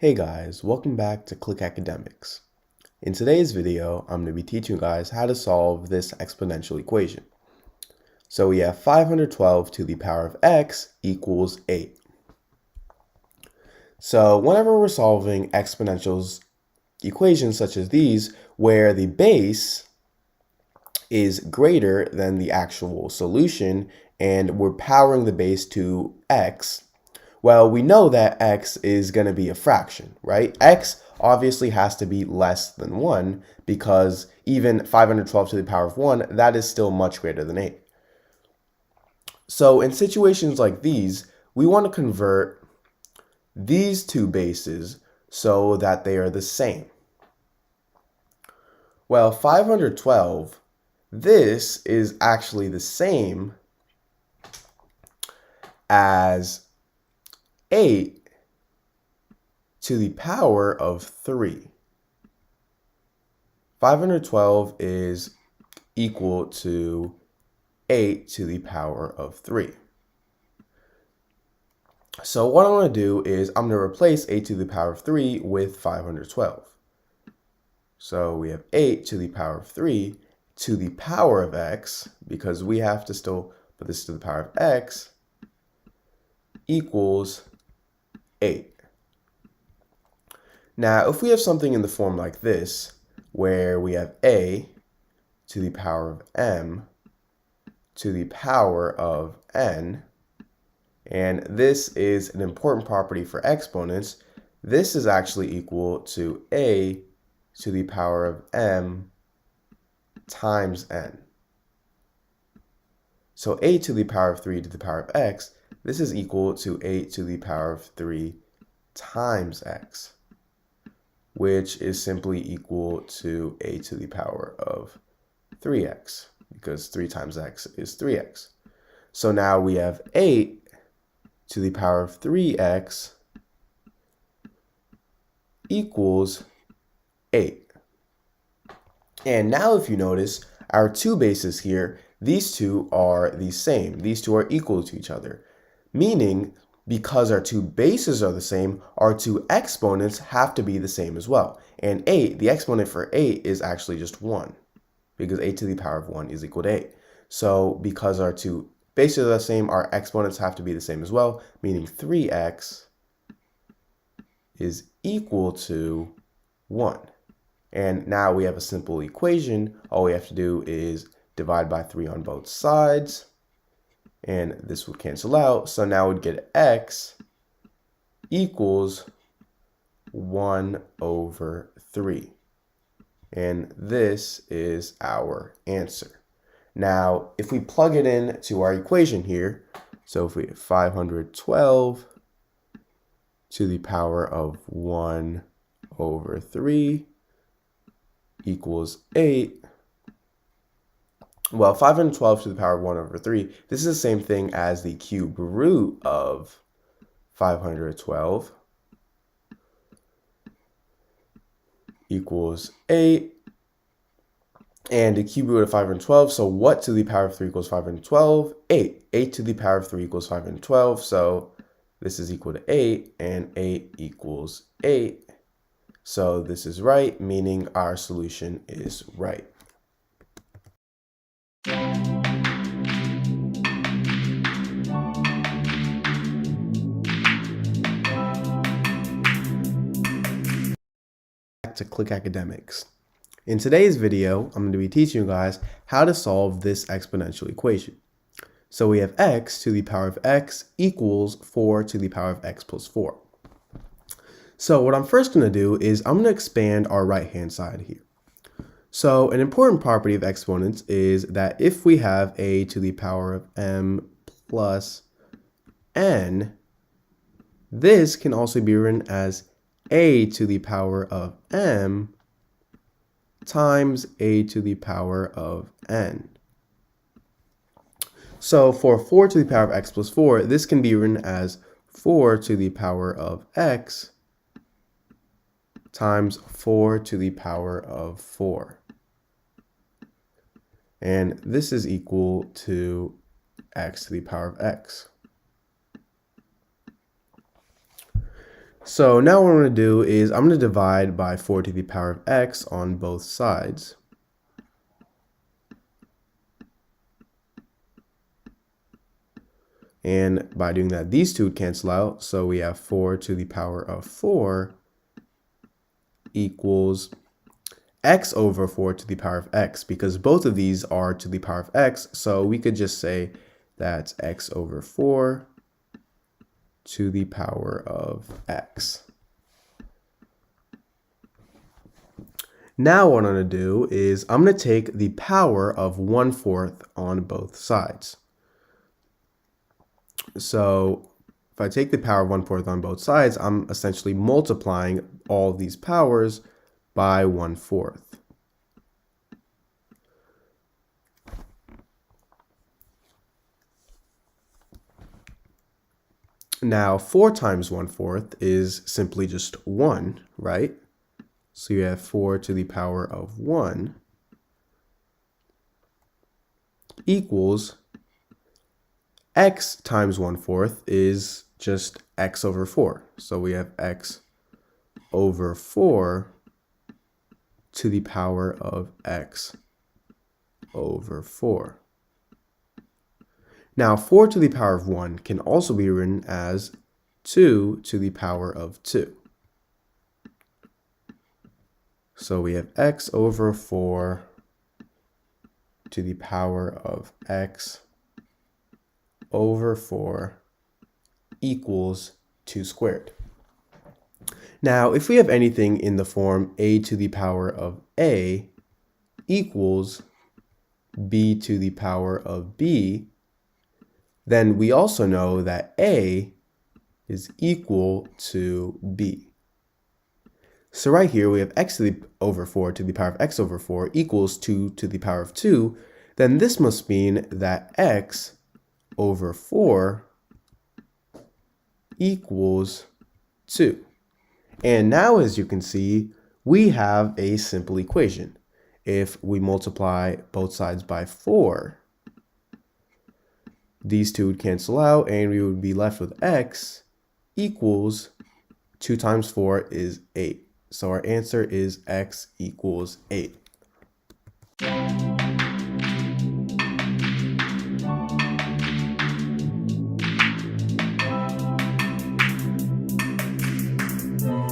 Hey guys, welcome back to Click Academics. In today's video, I'm going to be teaching you guys how to solve this exponential equation. So we have 512 to the power of x equals 8. So whenever we're solving exponentials equations such as these, where the base is greater than the actual solution and we're powering the base to x, well, we know that x is going to be a fraction, right? X obviously has to be less than 1 because even 512 to the power of 1, that is still much greater than 8. So in situations like these, we want to convert these two bases so that they are the same. Well, 512, this is actually the same as 8 to the power of 3. 512 is equal to 8 to the power of 3. So what I'm going to do is I'm going to replace 8 to the power of 3 with 512. So we have 8 to the power of 3 to the power of x, because we have to still put this to the power of x, equals 8. Now, if we have something in the form like this, where we have a to the power of m to the power of n, and this is an important property for exponents, this is actually equal to a to the power of m times n. So a to the power of 3 to the power of x, this is equal to 8 to the power of 3 times x, which is simply equal to a to the power of 3x, because 3 times x is 3x. So now we have 8 to the power of 3x equals 8. And now if you notice, our two bases here, these two are the same. These two are equal to each other, meaning because our two bases are the same, our two exponents have to be the same as well. And 8, the exponent for 8 is actually just 1, because 8 to the power of 1 is equal to 8. So because our two bases are the same, our exponents have to be the same as well, meaning 3x is equal to 1. And now we have a simple equation. All we have to do is divide by 3 on both sides, and this would cancel out. So now we'd get x equals 1 over 3. And this is our answer. Now, if we plug it in to our equation here, so if we have 512 to the power of 1 over 3 equals 8. Well, 512 to the power of 1 over 3, this is the same thing as the cube root of 512 equals 8. And the cube root of 512, so what to the power of 3 equals 512? 8. 8 to the power of 3 equals 512, so this is equal to 8, and 8 equals 8. So this is right, meaning our solution is right. Back to Click Academics. In today's video, I'm going to be teaching you guys how to solve this exponential equation. So we have x to the power of x equals 4 to the power of x plus 4. So what I'm first going to do is I'm going to expand our right-hand side here. So an important property of exponents is that if we have a to the power of m plus n, this can also be written as a to the power of m times a to the power of n. So for 4 to the power of x plus 4, this can be written as 4 to the power of x times 4 to the power of 4. And this is equal to x to the power of x. So now what I'm going to do is I'm going to divide by 4 to the power of x on both sides. And by doing that, these two would cancel out. So we have 4 to the power of 4 equals x over 4 to the power of x, because both of these are to the power of x. So we could just say that's x over 4 to the power of x. Now what I'm going to do is I'm going to take the power of 1/4 on both sides. So if I take the power of 1/4 on both sides, I'm essentially multiplying all these powers by 1/4. Now 4 times 1/4 is simply just 1, right? So you have 4 to the power of 1 equals x times 1/4 is just x over 4. So we have x over 4 to the power of x over 4. Now 4 to the power of 1 can also be written as 2 to the power of 2. So we have x over 4 to the power of x over 4 equals 2 squared. Now, if we have anything in the form a to the power of a equals b to the power of b, then we also know that a is equal to b. So right here we have x to the over 4 to the power of x over 4 equals 2 to the power of 2. Then this must mean that x over 4 equals 2. And now, as you can see, we have a simple equation. If we multiply both sides by 4, these two would cancel out and we would be left with x equals 2 times 4 is 8. So our answer is x equals 8.